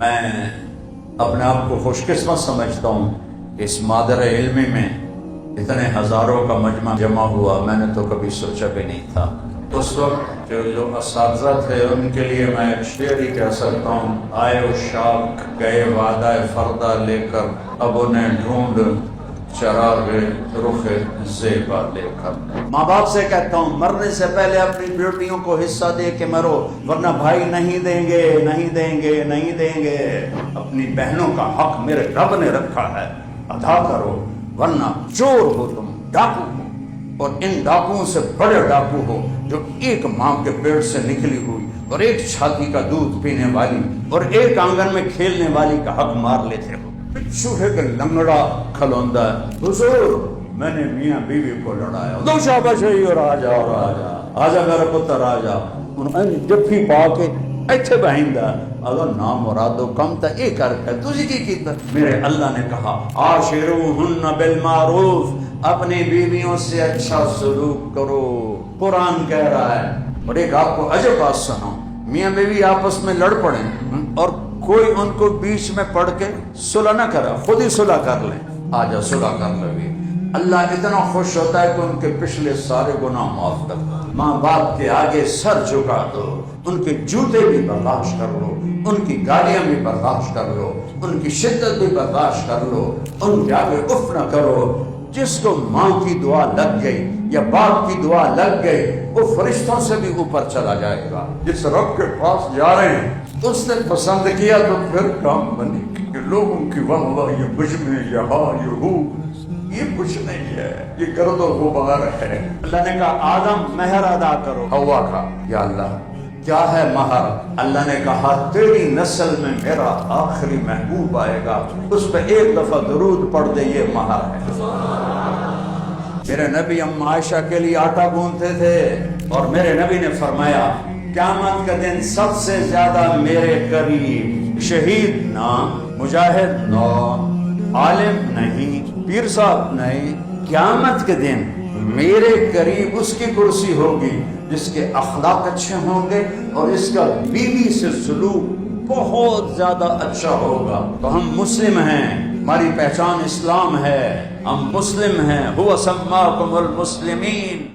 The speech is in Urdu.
میں اپنے آپ کو خوش قسمت سمجھتا ہوں کہ اس مادر علمی میں اتنے ہزاروں کا مجمع جمع ہوا، میں نے تو کبھی سوچا بھی نہیں تھا۔ اس وقت جو اساتذہ تھے ان کے لیے میں ایک شعر ہی کہہ سکتا ہوں، آئے و شاک گئے وعدہ فردہ لے کر، اب انہیں ڈھونڈ چراغ رخ زیبا لے کر۔ ماں باپ سے کہتا ہوں مرنے سے پہلے اپنی بیٹیوں کو حصہ دے کے مرو، ورنہ بھائی نہیں دیں گے نہیں دیں گے نہیں دیں گے۔ اپنی بہنوں کا حق میرے رب نے رکھا ہے، ادا کرو، ورنہ چور ہو تم، ڈاکو ہو، اور ان ڈاکوؤں سے بڑے ڈاکو ہو جو ایک ماں کے پیٹ سے نکلی ہوئی اور ایک چھاتی کا دودھ پینے والی اور ایک آنگن میں کھیلنے والی کا حق مار لیتے ہو۔ چوہے کا لنگڑا کھلوندا ہے، حضور میں نے میاں بیوی کو لڑایا، دو شاباش اور آجا آجا میرا پتر آجا، انہوں نے جفی پا کے ایتھے بہندا اگر نام مرادو کم تا اے کر کے تجھے کی کیتا؟ میرے اللہ نے کہا عاشروہن بالمعروف، اپنی بیویوں سے اچھا سلوک کرو۔ قرآن کہہ رہا ہے۔ اور ایک آپ کو عجب بات سنو، میاں بیوی آپس میں لڑ پڑیں اور کوئی ان کو بیچ میں پڑھ کے صلح نہ کرا، خود ہی صلح کر لیں، آجا صلح کر لیں، اللہ اتنا خوش ہوتا ہے کہ ان کے پچھلے سارے گناہ معاف کر دو۔ ماں باپ کے آگے سر جھکا دو، ان کے جوتے بھی برداشت کر لو، ان کی گالیاں بھی برداشت کر لو، ان کی شدت بھی برداشت کر لو، ان کے آگے اف نہ کرو۔ جس کو ماں کی دعا لگ گئی یا باپ کی دعا لگ گئی وہ فرشتوں سے بھی اوپر چلا جائے گا۔ جس رب کے پاس جا رہے ہیں اس نے پسند کیا تو پھر کام بنے کہ لوگوں کی واللہ یہ مجھ میں یہاں یہ ہو، یہ کچھ نہیں ہے، یہ گرد و غبار ہے۔ اللہ نے کہا آدم مہر ادا کرو، ہوا کا یا اللہ کیا ہے مہر؟ اللہ نے کہا تیری نسل میں میرا آخری محبوب آئے گا، اس پہ ایک دفعہ درود پڑھ دے، یہ مہر ہے۔ میرے نبی ام عائشہ کے لیے آٹا گوندتے تھے اور میرے نبی نے فرمایا قیامت کا دن سب سے زیادہ میرے قریب شہید نہ، مجاہد نہ، عالم نہیں، پیر صاحب نہیں، قیامت کے دن میرے قریب اس کی کرسی ہوگی جس کے اخلاق اچھے ہوں گے اور اس کا بیوی سے سلوک بہت زیادہ اچھا ہوگا۔ تو ہم مسلم ہیں، ہماری پہچان اسلام ہے، ہم مسلم ہیں، هو سماکم المسلمین۔